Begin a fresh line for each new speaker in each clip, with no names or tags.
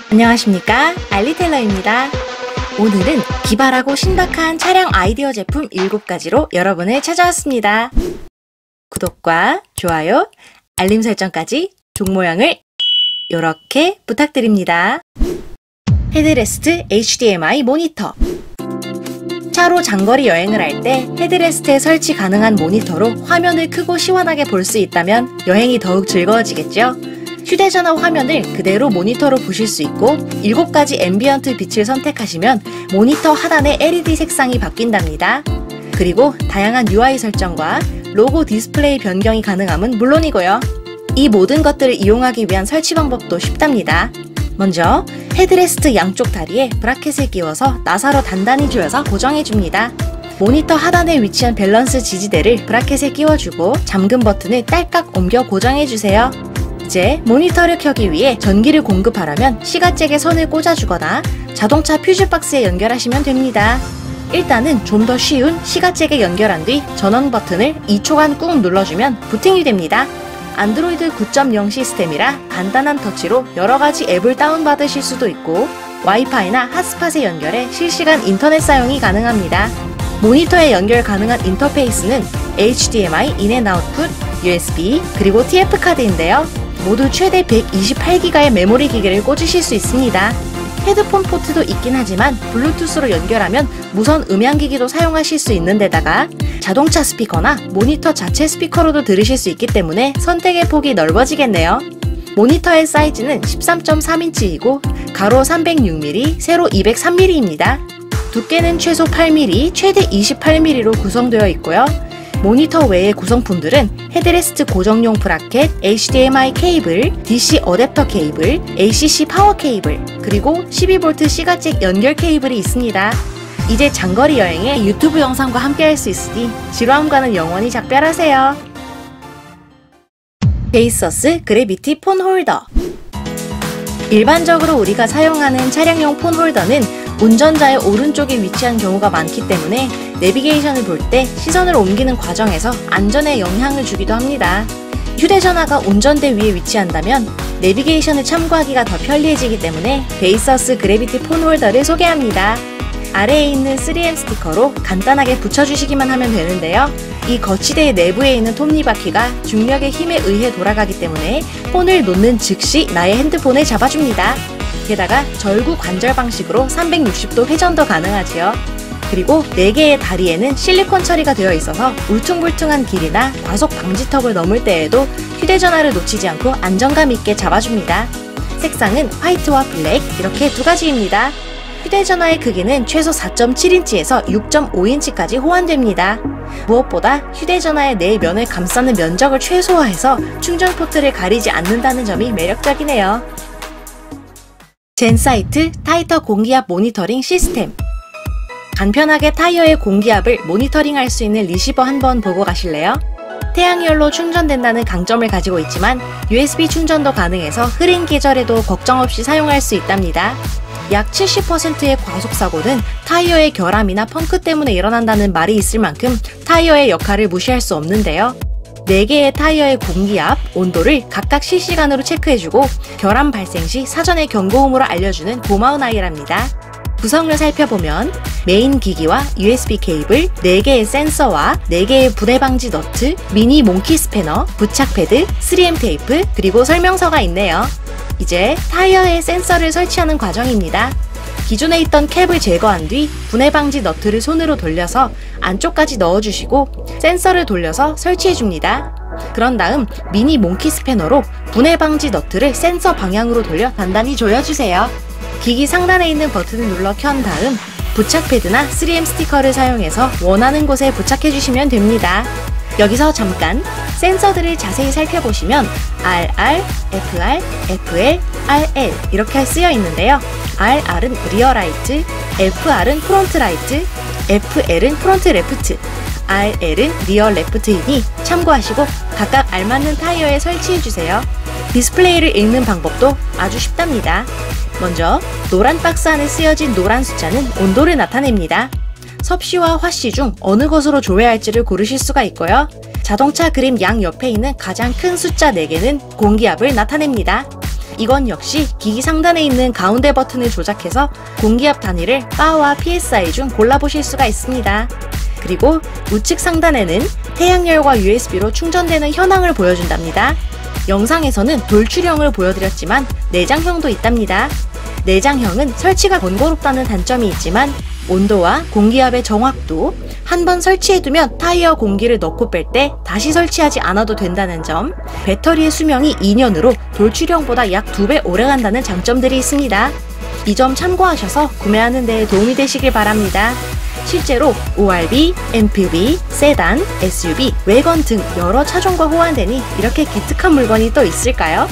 안녕하십니까, 알리텔러입니다. 오늘은 기발하고 신박한 차량 아이디어 제품 7가지로 여러분을 찾아왔습니다. 구독과 좋아요, 알림 설정까지 종 모양을 이렇게 부탁드립니다. 헤드레스트 HDMI 모니터. 차로 장거리 여행을 할 때 헤드레스트에 설치 가능한 모니터로 화면을 크고 시원하게 볼 수 있다면 여행이 더욱 즐거워지겠죠? 휴대전화 화면을 그대로 모니터로 보실 수 있고 7가지 앰비언트 빛을 선택하시면 모니터 하단의 LED 색상이 바뀐답니다. 그리고 다양한 UI 설정과 로고 디스플레이 변경이 가능함은 물론이고요. 이 모든 것들을 이용하기 위한 설치 방법도 쉽답니다. 먼저 헤드레스트 양쪽 다리에 브라켓을 끼워서 나사로 단단히 조여서 고정해줍니다. 모니터 하단에 위치한 밸런스 지지대를 브라켓에 끼워주고 잠금 버튼을 딸깍 옮겨 고정해주세요. 이제 모니터를 켜기 위해 전기를 공급하려면 시가잭에 선을 꽂아주거나 자동차 퓨즈박스에 연결하시면 됩니다. 일단은 좀 더 쉬운 시가잭에 연결한 뒤 전원 버튼을 2초간 꾹 눌러주면 부팅이 됩니다. 안드로이드 9.0 시스템이라 간단한 터치로 여러가지 앱을 다운받으실 수도 있고 와이파이나 핫스팟에 연결해 실시간 인터넷 사용이 가능합니다. 모니터에 연결 가능한 인터페이스는 HDMI 인앤아웃풋, USB, 그리고 TF카드인데요. 모두 최대 128기가의 메모리 기계를 꽂으실 수 있습니다. 헤드폰 포트도 있긴 하지만 블루투스로 연결하면 무선 음향기기도 사용하실 수 있는 데다가 자동차 스피커나 모니터 자체 스피커로도 들으실 수 있기 때문에 선택의 폭이 넓어지겠네요. 모니터의 사이즈는 13.3인치이고 가로 306mm, 세로 203mm입니다. 두께는 최소 8mm, 최대 28mm로 구성되어 있고요. 모니터 외의 구성품들은 헤드레스트 고정용 브라켓, HDMI 케이블, DC 어댑터 케이블, ACC 파워 케이블, 그리고 12V 시가잭 연결 케이블이 있습니다. 이제 장거리 여행에 유튜브 영상과 함께 할 수 있으니 지루함과는 영원히 작별하세요. 베이서스 그래비티 폰 홀더. 일반적으로 우리가 사용하는 차량용 폰 홀더는 운전자의 오른쪽에 위치한 경우가 많기 때문에 내비게이션을 볼 때 시선을 옮기는 과정에서 안전에 영향을 주기도 합니다. 휴대전화가 운전대 위에 위치한다면 내비게이션을 참고하기가 더 편리해지기 때문에 베이서스 그래비티 폰 홀더를 소개합니다. 아래에 있는 3M 스티커로 간단하게 붙여주시기만 하면 되는데요. 이 거치대 내부에 있는 톱니바퀴가 중력의 힘에 의해 돌아가기 때문에 폰을 놓는 즉시 나의 핸드폰을 잡아줍니다. 게다가 절구 관절 방식으로 360도 회전도 가능하지요. 그리고 4개의 다리에는 실리콘 처리가 되어 있어서 울퉁불퉁한 길이나 과속 방지턱을 넘을 때에도 휴대전화를 놓치지 않고 안정감 있게 잡아줍니다. 색상은 화이트와 블랙 이렇게 2가지입니다. 휴대전화의 크기는 최소 4.7인치에서 6.5인치까지 호환됩니다. 무엇보다 휴대전화의 네 면을 감싸는 면적을 최소화해서 충전 포트를 가리지 않는다는 점이 매력적이네요. 젠사이트 타이터 공기압 모니터링 시스템. 간편하게 타이어의 공기압을 모니터링할 수 있는 리시버 한번 보고 가실래요? 태양열로 충전된다는 강점을 가지고 있지만 USB 충전도 가능해서 흐린 계절에도 걱정 없이 사용할 수 있답니다. 약 70%의 과속사고는 타이어의 결함이나 펑크 때문에 일어난다는 말이 있을 만큼 타이어의 역할을 무시할 수 없는데요. 4개의 타이어의 공기압, 온도를 각각 실시간으로 체크해주고 결함 발생 시 사전에 경고음으로 알려주는 고마운 아이랍니다. 구성을 살펴보면 메인 기기와 USB 케이블, 4개의 센서와 4개의 분해 방지 너트, 미니 몽키 스패너, 부착 패드, 3M 테이프, 그리고 설명서가 있네요. 이제 타이어에 센서를 설치하는 과정입니다. 기존에 있던 캡을 제거한 뒤 분해 방지 너트를 손으로 돌려서 안쪽까지 넣어주시고 센서를 돌려서 설치해줍니다. 그런 다음 미니 몽키 스패너로 분해 방지 너트를 센서 방향으로 돌려 단단히 조여주세요. 기기 상단에 있는 버튼을 눌러 켠 다음 부착 패드나 3M 스티커를 사용해서 원하는 곳에 부착해주시면 됩니다. 여기서 잠깐 센서들을 자세히 살펴보시면 RR, FR, FL, RL 이렇게 쓰여 있는데요. RR은 리어 라이트, FR은 프론트 라이트, FL은 프론트 레프트, RL은 리어 레프트이니 참고하시고 각각 알맞는 타이어에 설치해주세요. 디스플레이를 읽는 방법도 아주 쉽답니다. 먼저 노란 박스 안에 쓰여진 노란 숫자는 온도를 나타냅니다. 섭씨와 화씨 중 어느 것으로 조회할지를 고르실 수가 있고요. 자동차 그림 양 옆에 있는 가장 큰 숫자 4개는 공기압을 나타냅니다. 이건 역시 기기 상단에 있는 가운데 버튼을 조작해서 공기압 단위를 바와 PSI 중 골라보실 수가 있습니다. 그리고 우측 상단에는 태양열과 USB로 충전되는 현황을 보여준답니다. 영상에서는 돌출형을 보여드렸지만 내장형도 있답니다. 내장형은 설치가 번거롭다는 단점이 있지만 온도와 공기압의 정확도, 한번 설치해두면 타이어 공기를 넣고 뺄 때 다시 설치하지 않아도 된다는 점, 배터리의 수명이 2년으로 돌출형보다 약 2배 오래간다는 장점들이 있습니다. 이 점 참고하셔서 구매하는 데 도움이 되시길 바랍니다. 실제로 ORV, MPV, 세단, SUV, 외건 등 여러 차종과 호환되니 이렇게 기특한 물건이 또 있을까요?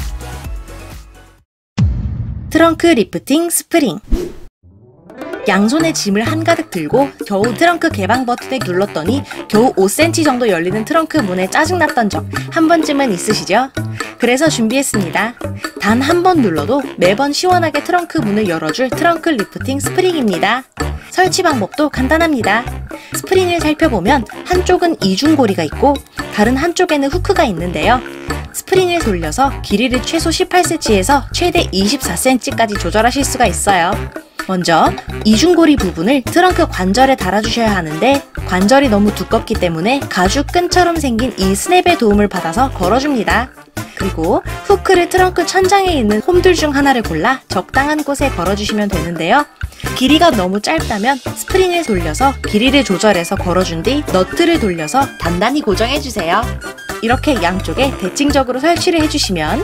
트렁크 리프팅 스프링. 양손에 짐을 한가득 들고 겨우 트렁크 개방 버튼을 눌렀더니 겨우 5cm 정도 열리는 트렁크 문에 짜증났던 적 한 번쯤은 있으시죠? 그래서 준비했습니다. 단 한 번 눌러도 매번 시원하게 트렁크 문을 열어줄 트렁크 리프팅 스프링입니다. 설치 방법도 간단합니다. 스프링을 살펴보면 한쪽은 이중고리가 있고 다른 한쪽에는 후크가 있는데요. 스프링을 돌려서 길이를 최소 18cm에서 최대 24cm까지 조절하실 수가 있어요. 먼저 이중고리 부분을 트렁크 관절에 달아주셔야 하는데 관절이 너무 두껍기 때문에 가죽 끈처럼 생긴 이 스냅의 도움을 받아서 걸어줍니다. 그리고 후크를 트렁크 천장에 있는 홈들 중 하나를 골라 적당한 곳에 걸어주시면 되는데요. 길이가 너무 짧다면 스프링을 돌려서 길이를 조절해서 걸어준 뒤 너트를 돌려서 단단히 고정해주세요. 이렇게 양쪽에 대칭적으로 설치를 해주시면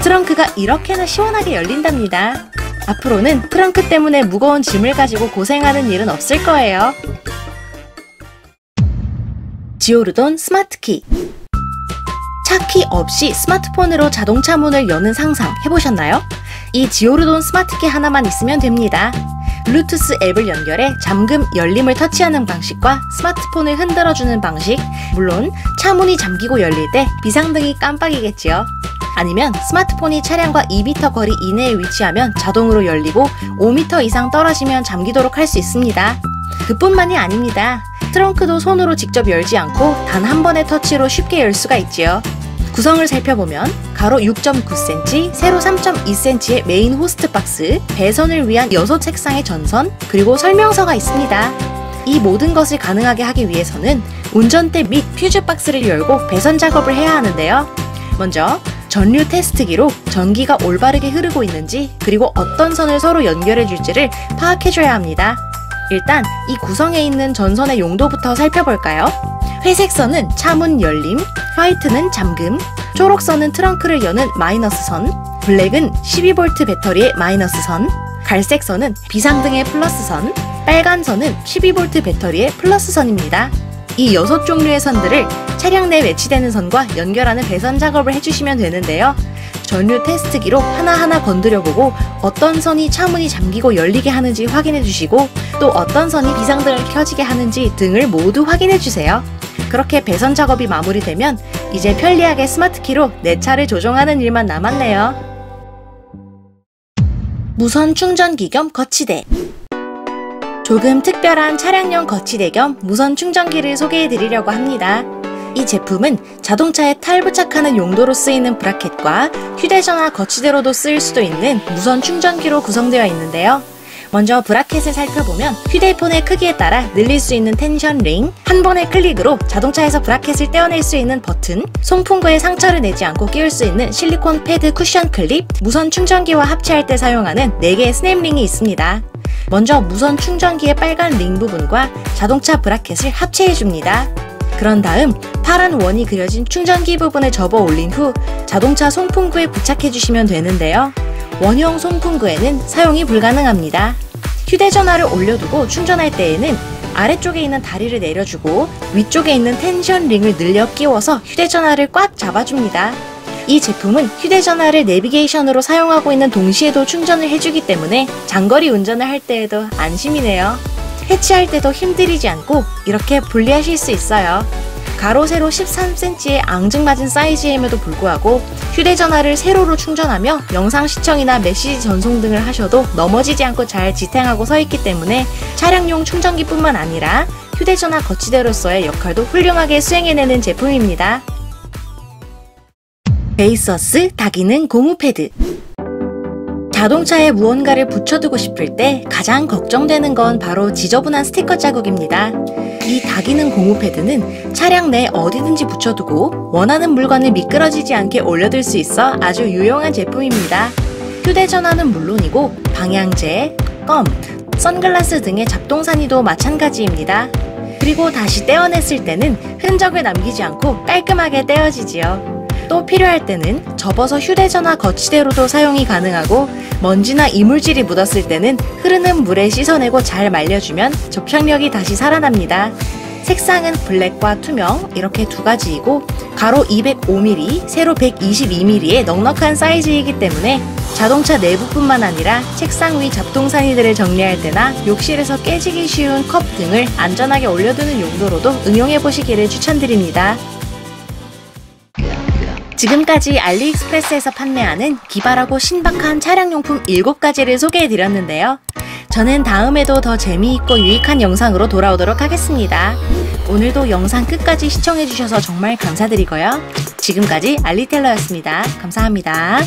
트렁크가 이렇게나 시원하게 열린답니다. 앞으로는 트렁크 때문에 무거운 짐을 가지고 고생하는 일은 없을 거예요. 지오르돈 스마트키. 차키 없이 스마트폰으로 자동차 문을 여는 상상 해보셨나요? 이 지오르돈 스마트키 하나만 있으면 됩니다. 블루투스 앱을 연결해 잠금, 열림을 터치하는 방식과 스마트폰을 흔들어주는 방식, 물론 차 문이 잠기고 열릴 때 비상등이 깜빡이겠지요. 아니면 스마트폰이 차량과 2m 거리 이내에 위치하면 자동으로 열리고 5m 이상 떨어지면 잠기도록 할 수 있습니다. 그뿐만이 아닙니다. 트렁크도 손으로 직접 열지 않고 단 한 번의 터치로 쉽게 열 수가 있지요. 구성을 살펴보면 가로 6.9cm, 세로 3.2cm의 메인 호스트 박스, 배선을 위한 6색상의 전선, 그리고 설명서가 있습니다. 이 모든 것을 가능하게 하기 위해서는 운전대 및 퓨즈 박스를 열고 배선 작업을 해야 하는데요. 먼저 전류 테스트기로 전기가 올바르게 흐르고 있는지 그리고 어떤 선을 서로 연결해 줄지를 파악해줘야 합니다. 일단 이 구성에 있는 전선의 용도부터 살펴볼까요? 회색 선은 차문 열림, 화이트는 잠금, 초록선은 트렁크를 여는 마이너스 선, 블랙은 12V 배터리의 마이너스 선, 갈색 선은 비상등의 플러스 선, 빨간 선은 12V 배터리의 플러스 선입니다. 이 6종류의 선들을 차량 내 배치되는 선과 연결하는 배선 작업을 해주시면 되는데요. 전류 테스트기로 하나하나 건드려보고 어떤 선이 차문이 잠기고 열리게 하는지 확인해주시고 또 어떤 선이 비상등을 켜지게 하는지 등을 모두 확인해주세요. 그렇게 배선 작업이 마무리되면 이제 편리하게 스마트키로 내 차를 조종하는 일만 남았네요. 무선 충전기 겸 거치대. 조금 특별한 차량용 거치대 겸 무선 충전기를 소개해드리려고 합니다. 이 제품은 자동차에 탈부착하는 용도로 쓰이는 브라켓과 휴대전화 거치대로도 쓰일 수도 있는 무선 충전기로 구성되어 있는데요. 먼저 브라켓을 살펴보면 휴대폰의 크기에 따라 늘릴 수 있는 텐션 링, 한 번의 클릭으로 자동차에서 브라켓을 떼어낼 수 있는 버튼, 송풍구에 상처를 내지 않고 끼울 수 있는 실리콘 패드 쿠션 클립, 무선 충전기와 합체할 때 사용하는 4개의 스냅링이 있습니다. 먼저 무선 충전기의 빨간 링 부분과 자동차 브라켓을 합체해줍니다. 그런 다음 파란 원이 그려진 충전기 부분을 접어 올린 후 자동차 송풍구에 부착해주시면 되는데요. 원형 송풍구에는 사용이 불가능합니다. 휴대전화를 올려두고 충전할 때에는 아래쪽에 있는 다리를 내려주고 위쪽에 있는 텐션 링을 늘려 끼워서 휴대전화를 꽉 잡아줍니다. 이 제품은 휴대전화를 내비게이션으로 사용하고 있는 동시에도 충전을 해주기 때문에 장거리 운전을 할 때에도 안심이네요. 해치할 때도 힘들이지 않고 이렇게 분리하실 수 있어요. 가로 세로 13cm의 앙증맞은 사이즈임에도 불구하고 휴대전화를 세로로 충전하며 영상 시청이나 메시지 전송 등을 하셔도 넘어지지 않고 잘 지탱하고 서 있기 때문에 차량용 충전기뿐만 아니라 휴대전화 거치대로서의 역할도 훌륭하게 수행해내는 제품입니다. 베이서스 다기능 고무 패드. 자동차에 무언가를 붙여두고 싶을 때 가장 걱정되는 건 바로 지저분한 스티커 자국입니다. 이 다기능 고무 패드는 차량 내 어디든지 붙여두고 원하는 물건을 미끄러지지 않게 올려둘 수 있어 아주 유용한 제품입니다. 휴대전화는 물론이고 방향제, 껌, 선글라스 등의 잡동사니도 마찬가지입니다. 그리고 다시 떼어냈을 때는 흔적을 남기지 않고 깔끔하게 떼어지지요. 또 필요할 때는 접어서 휴대전화 거치대로도 사용이 가능하고 먼지나 이물질이 묻었을 때는 흐르는 물에 씻어내고 잘 말려주면 접착력이 다시 살아납니다. 색상은 블랙과 투명 이렇게 두 가지이고 가로 205mm, 세로 122mm의 넉넉한 사이즈이기 때문에 자동차 내부뿐만 아니라 책상 위 잡동사니들을 정리할 때나 욕실에서 깨지기 쉬운 컵 등을 안전하게 올려두는 용도로도 응용해보시기를 추천드립니다. 지금까지 알리익스프레스에서 판매하는 기발하고 신박한 차량용품 7가지를 소개해드렸는데요. 저는 다음에도 더 재미있고 유익한 영상으로 돌아오도록 하겠습니다. 오늘도 영상 끝까지 시청해주셔서 정말 감사드리고요. 지금까지 알리텔러였습니다. 감사합니다.